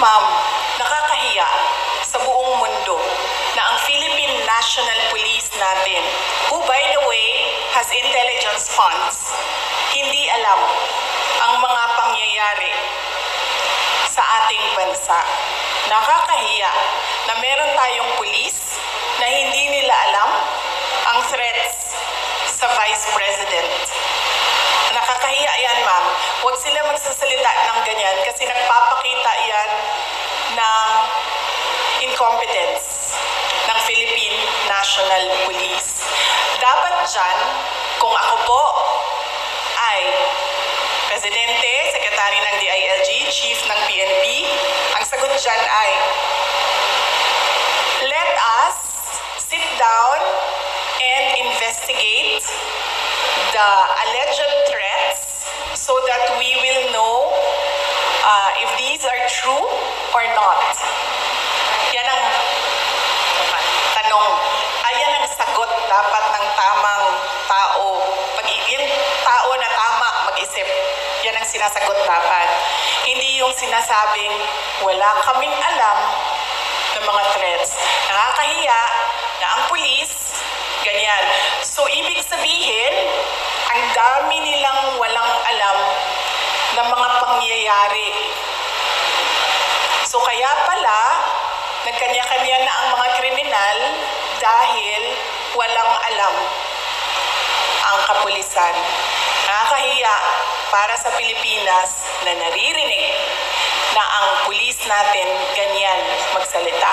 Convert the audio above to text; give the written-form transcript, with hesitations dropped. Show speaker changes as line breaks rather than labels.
ma'am, nakakahiya sa buong mundo na ang Philippine National Police natin, who by the way has intelligence funds, hindi alam ang mga pangyayari sa ating bansa. Nakakahiya na meron tayong pulis na hindi nila alam ang threats sa Vice President. Nakakahiya yan, ma'am. Huwag sila magsasalita ng ganyan kasi nagpapakita yan ng incompetence ng Philippine National Police. Dapat dyan, kung ako po ay Presidente, Sekretary ng DILG, Chief ng PNP, ang sagot dyan ay, let us sit down and investigate the alleged threats so that we will know if these are true or not. Yan ang tanong. Ayan ang sagot dapat ng tamang tao. Yung tao na tama mag-isip, yan ang sinasagot dapat. Hindi yung sinasabing wala kaming alam ng mga threats. Nakakahiya na ang pulis, ganyan. So, ibig sabihin, ang dami nilang walang alam ng mga pangyayari. So, kaya pala, nagkanya-kanya na ang mga kriminal dahil walang alam ang kapulisan. Nakakahiya para sa Pilipinas na naririnig na ang pulis natin ganyan magsalita.